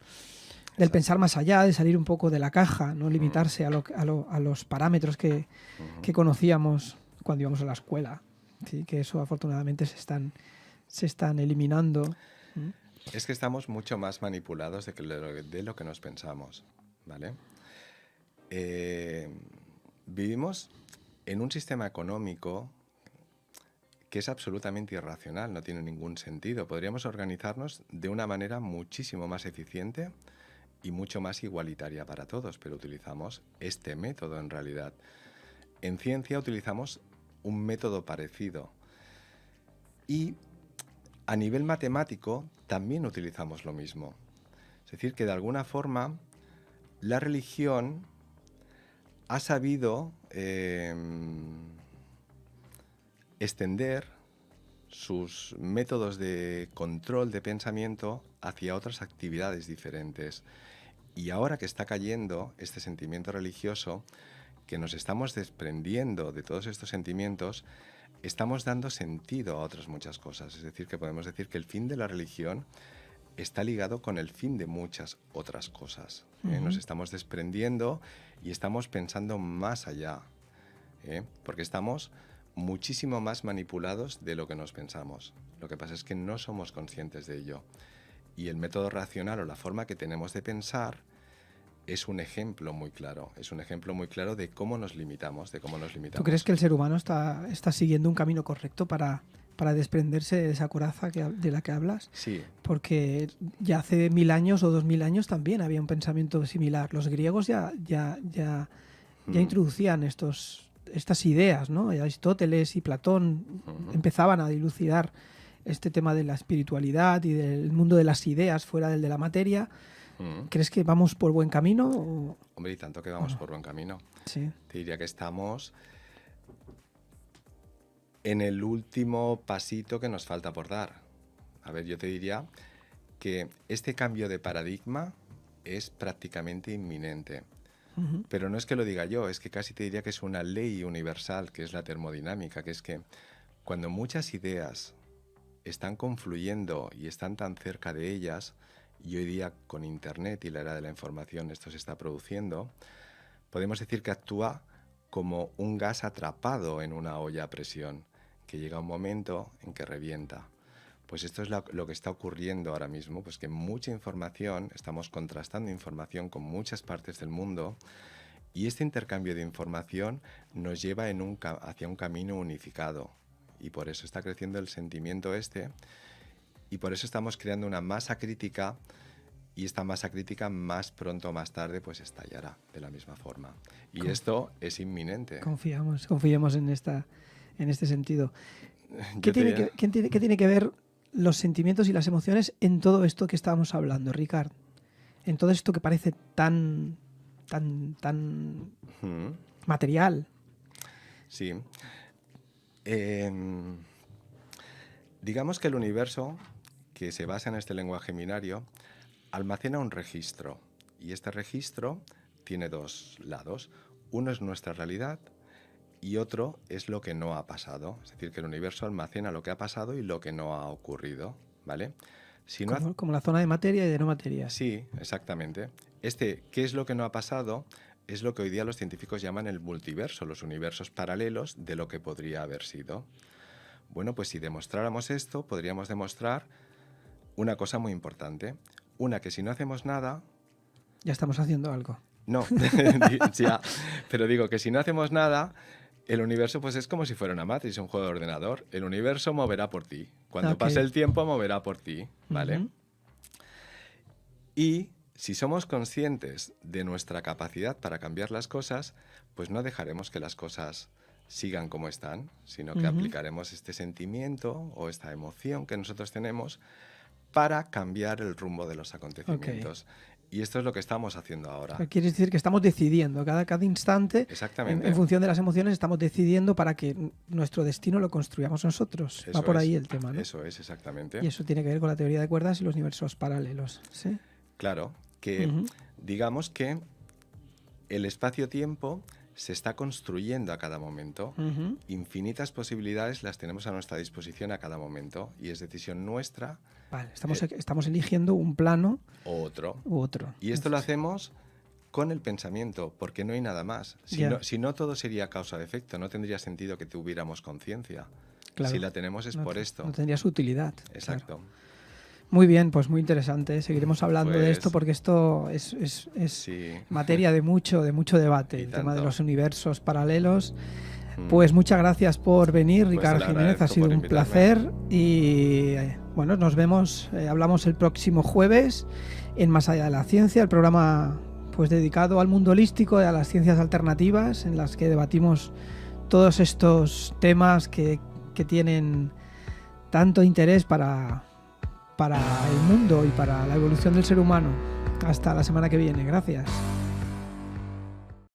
del pensar más allá, de salir un poco de la caja, no limitarse a los parámetros que conocíamos cuando íbamos a la escuela. ¿Sí? Que eso afortunadamente se están eliminando. Es que estamos mucho más manipulados de lo que nos pensamos, ¿vale? Vivimos en un sistema económico que es absolutamente irracional, no tiene ningún sentido. Podríamos organizarnos de una manera muchísimo más eficiente y mucho más igualitaria para todos, pero utilizamos este método en realidad. En ciencia utilizamos un método parecido y a nivel matemático también utilizamos lo mismo. Es decir, que de alguna forma la religión ha sabido extender sus métodos de control de pensamiento hacia otras actividades diferentes. Y ahora que está cayendo este sentimiento religioso, que nos estamos desprendiendo de todos estos sentimientos, estamos dando sentido a otras muchas cosas. Es decir, que podemos decir que el fin de la religión está ligado con el fin de muchas otras cosas. Nos estamos desprendiendo y estamos pensando más allá, porque estamos muchísimo más manipulados de lo que nos pensamos. Lo que pasa es que no somos conscientes de ello. Y el método racional o la forma que tenemos de pensar es un ejemplo muy claro. Es un ejemplo muy claro de cómo nos limitamos, ¿Tú crees que el ser humano está siguiendo un camino correcto para desprenderse de esa coraza de la que hablas? Sí. Porque ya hace 1000 años o 2000 años también había un pensamiento similar. Los griegos ya introducían estas ideas, ¿no? Aristóteles y Platón empezaban a dilucidar este tema de la espiritualidad y del mundo de las ideas fuera del de la materia. ¿Crees que vamos por buen camino? ¿O? Hombre, y tanto que vamos por buen camino. Sí. Te diría que estamos en el último pasito que nos falta por dar. A ver, yo te diría que este cambio de paradigma es prácticamente inminente. Pero no es que lo diga yo, es que casi te diría que es una ley universal, que es la termodinámica, que es que cuando muchas ideas están confluyendo y están tan cerca de ellas, y hoy día con Internet y la era de la información esto se está produciendo, podemos decir que actúa como un gas atrapado en una olla a presión, que llega un momento en que revienta. Pues esto es lo que está ocurriendo ahora mismo, pues que mucha información, estamos contrastando información con muchas partes del mundo y este intercambio de información nos lleva hacia un camino unificado y por eso está creciendo el sentimiento y por eso estamos creando una masa crítica y esta masa crítica más pronto o más tarde pues estallará de la misma forma. Y esto es inminente. Confiamos en este sentido. ¿Qué tiene que ver los sentimientos y las emociones en todo esto que estábamos hablando, Ricard? En todo esto que parece tan material. Sí. Digamos que el universo, que se basa en este lenguaje binario, almacena un registro. Y este registro tiene dos lados. Uno es nuestra realidad y otro es lo que no ha pasado. Es decir, que el universo almacena lo que ha pasado y lo que no ha ocurrido, ¿vale? Si no como la zona de materia y de no materia. Sí, exactamente. ¿Qué es lo que no ha pasado? Es lo que hoy día los científicos llaman el multiverso, los universos paralelos de lo que podría haber sido. Bueno, pues si demostráramos esto, podríamos demostrar una cosa muy importante. Una, que si no hacemos nada... Ya estamos haciendo algo. No, ya, pero digo que si no hacemos nada, el universo pues es como si fuera una matriz, un juego de ordenador. El universo moverá por ti. Cuando pase el tiempo, moverá por ti, ¿vale? Y si somos conscientes de nuestra capacidad para cambiar las cosas, pues no dejaremos que las cosas sigan como están, sino que aplicaremos este sentimiento o esta emoción que nosotros tenemos para cambiar el rumbo de los acontecimientos. Y esto es lo que estamos haciendo ahora. Quiere decir que estamos decidiendo cada instante, en función de las emociones, estamos decidiendo para que nuestro destino lo construyamos nosotros. Eso va por ahí el tema, ¿no? Eso es, exactamente. Y eso tiene que ver con la teoría de cuerdas y los universos paralelos, ¿sí? Claro, que digamos que el espacio-tiempo se está construyendo a cada momento. Infinitas posibilidades las tenemos a nuestra disposición a cada momento y es decisión nuestra. Vale, estamos eligiendo un plano u otro. Y Entonces, esto lo hacemos con el pensamiento, porque no hay nada más. Si no, todo sería causa-efecto, no tendría sentido que tuviéramos conciencia. Claro, si la tenemos es por esto. No tendría su utilidad. Exacto. Claro. Muy bien, pues muy interesante. Seguiremos hablando de esto porque esto es materia de mucho debate, el tema de los universos paralelos. Pues muchas gracias por venir, Ricard Jiménez, ha sido un placer y bueno, nos vemos, hablamos el próximo jueves en Más Allá de la Ciencia, el programa pues dedicado al mundo holístico y a las ciencias alternativas, en las que debatimos todos estos temas que tienen tanto interés para el mundo y para la evolución del ser humano. Hasta la semana que viene. Gracias.